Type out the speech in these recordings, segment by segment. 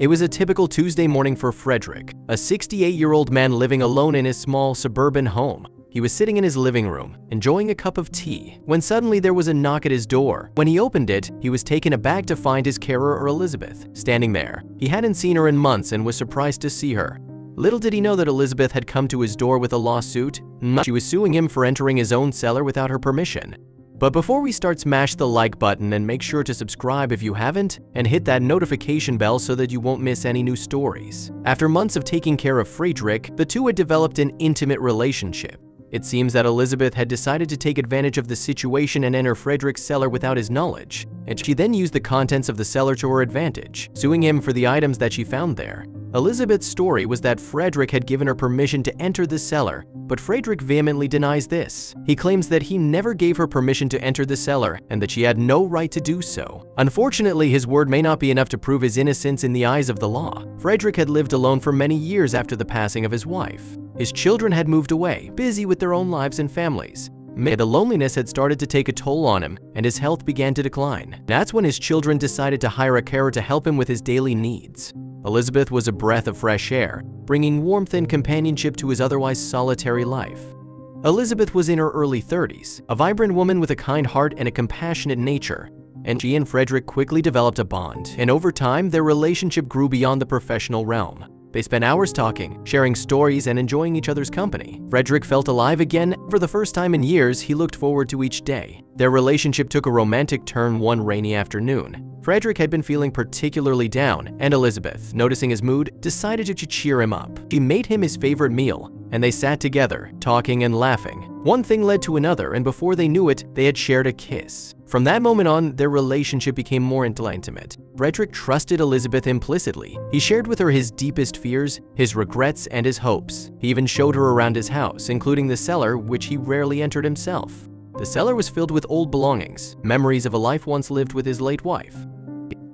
It was a typical Tuesday morning for Frederick, a 68-year-old man living alone in his small suburban home. He was sitting in his living room, enjoying a cup of tea, when suddenly there was a knock at his door. When he opened it, he was taken aback to find his carer, Elizabeth, standing there. He hadn't seen her in months and was surprised to see her. Little did he know that Elizabeth had come to his door with a lawsuit. She was suing him for entering his own cellar without her permission. But before we start, smash the like button and make sure to subscribe if you haven't, and hit that notification bell so that you won't miss any new stories. After months of taking care of Frederick, the two had developed an intimate relationship. It seems that Elizabeth had decided to take advantage of the situation and enter Frederick's cellar without his knowledge, and she then used the contents of the cellar to her advantage, suing him for the items that she found there. Elizabeth's story was that Frederick had given her permission to enter the cellar, but Frederick vehemently denies this. He claims that he never gave her permission to enter the cellar and that she had no right to do so. Unfortunately, his word may not be enough to prove his innocence in the eyes of the law. Frederick had lived alone for many years after the passing of his wife. His children had moved away, busy with their own lives and families. The loneliness had started to take a toll on him, and his health began to decline. That's when his children decided to hire a carer to help him with his daily needs. Elizabeth was a breath of fresh air, bringing warmth and companionship to his otherwise solitary life. Elizabeth was in her early 30s, a vibrant woman with a kind heart and a compassionate nature, and she and Frederick quickly developed a bond, and over time their relationship grew beyond the professional realm. They spent hours talking, sharing stories, and enjoying each other's company. Frederick felt alive again. For the first time in years, he looked forward to each day. Their relationship took a romantic turn one rainy afternoon. Frederick had been feeling particularly down, and Elizabeth, noticing his mood, decided to cheer him up. She made him his favorite meal, and they sat together, talking and laughing. One thing led to another, and before they knew it, they had shared a kiss. From that moment on, their relationship became more intimate. Frederick trusted Elizabeth implicitly. He shared with her his deepest fears, his regrets, and his hopes. He even showed her around his house, including the cellar, which he rarely entered himself. The cellar was filled with old belongings, memories of a life once lived with his late wife.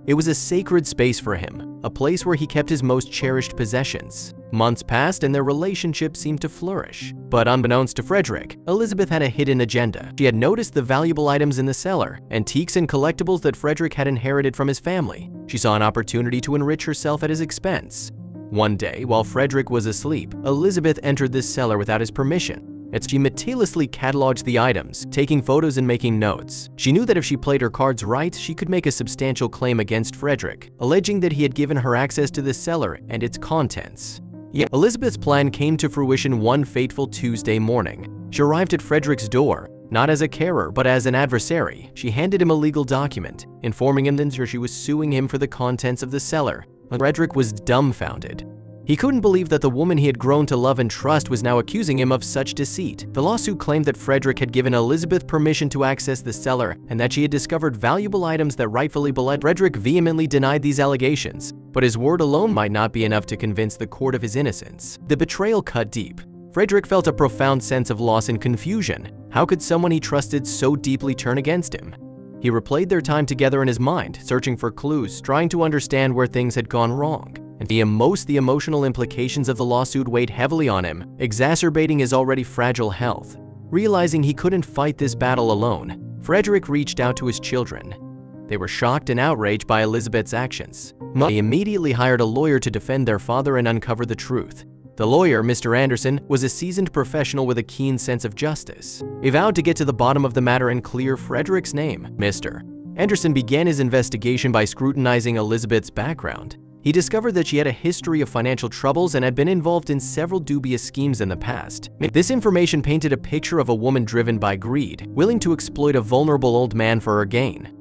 It was a sacred space for him, a place where he kept his most cherished possessions. Months passed and their relationship seemed to flourish. But unbeknownst to Frederick, Elizabeth had a hidden agenda. She had noticed the valuable items in the cellar, antiques and collectibles that Frederick had inherited from his family. She saw an opportunity to enrich herself at his expense. One day, while Frederick was asleep, Elizabeth entered this cellar without his permission. She meticulously cataloged the items, taking photos and making notes. She knew that if she played her cards right, she could make a substantial claim against Frederick, alleging that he had given her access to the cellar and its contents. Yet Elizabeth's plan came to fruition one fateful Tuesday morning. She arrived at Frederick's door, not as a carer, but as an adversary. She handed him a legal document, informing him that she was suing him for the contents of the cellar. Frederick was dumbfounded. He couldn't believe that the woman he had grown to love and trust was now accusing him of such deceit. The lawsuit claimed that Frederick had given Elizabeth permission to access the cellar and that she had discovered valuable items that rightfully belonged. Frederick vehemently denied these allegations, but his word alone might not be enough to convince the court of his innocence. The betrayal cut deep. Frederick felt a profound sense of loss and confusion. How could someone he trusted so deeply turn against him? He replayed their time together in his mind, searching for clues, trying to understand where things had gone wrong. And the emotional implications of the lawsuit weighed heavily on him, exacerbating his already fragile health. Realizing he couldn't fight this battle alone, Frederick reached out to his children. They were shocked and outraged by Elizabeth's actions. They immediately hired a lawyer to defend their father and uncover the truth. The lawyer, Mr. Anderson, was a seasoned professional with a keen sense of justice. He vowed to get to the bottom of the matter and clear Frederick's name. Mr. Anderson began his investigation by scrutinizing Elizabeth's background. He discovered that she had a history of financial troubles and had been involved in several dubious schemes in the past. This information painted a picture of a woman driven by greed, willing to exploit a vulnerable old man for her gain.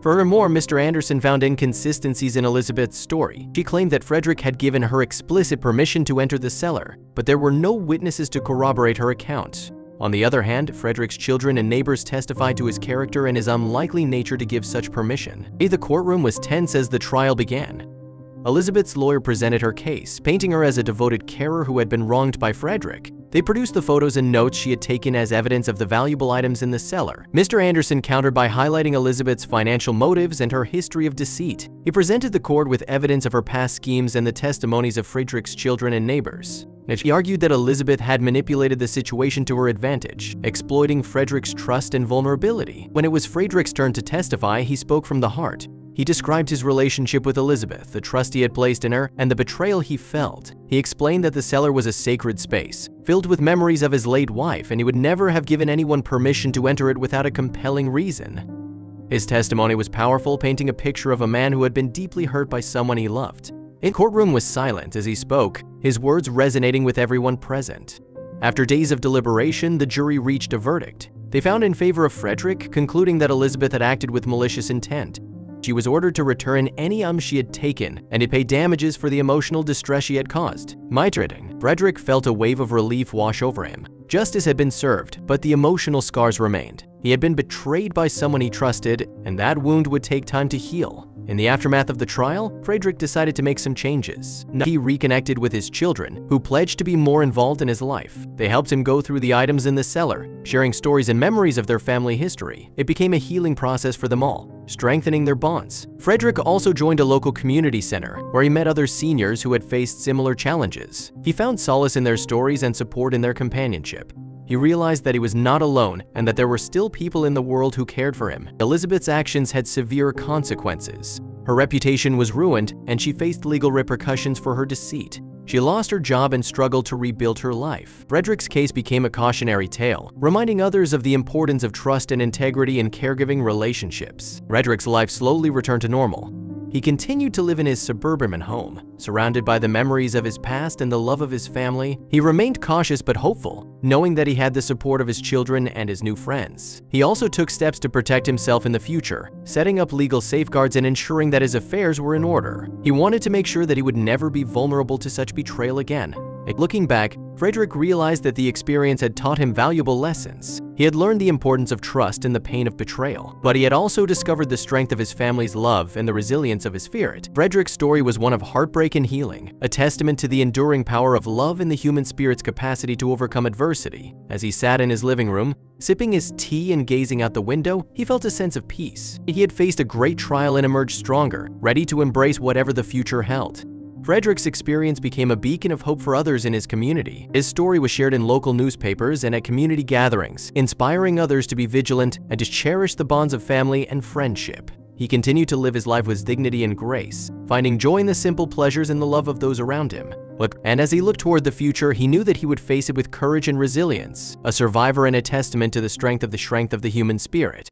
Furthermore, Mr. Anderson found inconsistencies in Elizabeth's story. She claimed that Frederick had given her explicit permission to enter the cellar, but there were no witnesses to corroborate her account. On the other hand, Frederick's children and neighbors testified to his character and his unlikely nature to give such permission. The courtroom was tense as the trial began. Elizabeth's lawyer presented her case, painting her as a devoted carer who had been wronged by Frederick. They produced the photos and notes she had taken as evidence of the valuable items in the cellar. Mr. Anderson countered by highlighting Elizabeth's financial motives and her history of deceit. He presented the court with evidence of her past schemes and the testimonies of Frederick's children and neighbors. He argued that Elizabeth had manipulated the situation to her advantage, exploiting Frederick's trust and vulnerability. When it was Frederick's turn to testify, he spoke from the heart. He described his relationship with Elizabeth, the trust he had placed in her, and the betrayal he felt. He explained that the cellar was a sacred space, filled with memories of his late wife, and he would never have given anyone permission to enter it without a compelling reason. His testimony was powerful, painting a picture of a man who had been deeply hurt by someone he loved. The courtroom was silent as he spoke, his words resonating with everyone present. After days of deliberation, the jury reached a verdict. They found in favor of Frederick, concluding that Elizabeth had acted with malicious intent. She was ordered to return any she had taken and to pay damages for the emotional distress she had caused. Mitrating, Frederick felt a wave of relief wash over him. Justice had been served, but the emotional scars remained. He had been betrayed by someone he trusted, and that wound would take time to heal. In the aftermath of the trial, Frederick decided to make some changes. He reconnected with his children, who pledged to be more involved in his life. They helped him go through the items in the cellar, sharing stories and memories of their family history. It became a healing process for them all, strengthening their bonds. Frederick also joined a local community center, where he met other seniors who had faced similar challenges. He found solace in their stories and support in their companionship. He realized that he was not alone and that there were still people in the world who cared for him. Elizabeth's actions had severe consequences. Her reputation was ruined, and she faced legal repercussions for her deceit. She lost her job and struggled to rebuild her life. Frederick's case became a cautionary tale, reminding others of the importance of trust and integrity in caregiving relationships. Frederick's life slowly returned to normal. He continued to live in his suburban home, surrounded by the memories of his past and the love of his family. He remained cautious but hopeful, knowing that he had the support of his children and his new friends. He also took steps to protect himself in the future, setting up legal safeguards and ensuring that his affairs were in order. He wanted to make sure that he would never be vulnerable to such betrayal again. Looking back, Frederick realized that the experience had taught him valuable lessons. He had learned the importance of trust and the pain of betrayal, but he had also discovered the strength of his family's love and the resilience of his spirit. Frederick's story was one of heartbreak and healing, a testament to the enduring power of love and the human spirit's capacity to overcome adversity. As he sat in his living room, sipping his tea and gazing out the window, he felt a sense of peace. He had faced a great trial and emerged stronger, ready to embrace whatever the future held. Frederick's experience became a beacon of hope for others in his community. His story was shared in local newspapers and at community gatherings, inspiring others to be vigilant and to cherish the bonds of family and friendship. He continued to live his life with dignity and grace, finding joy in the simple pleasures and the love of those around him. And as he looked toward the future, he knew that he would face it with courage and resilience, a survivor and a testament to the strength of the human spirit.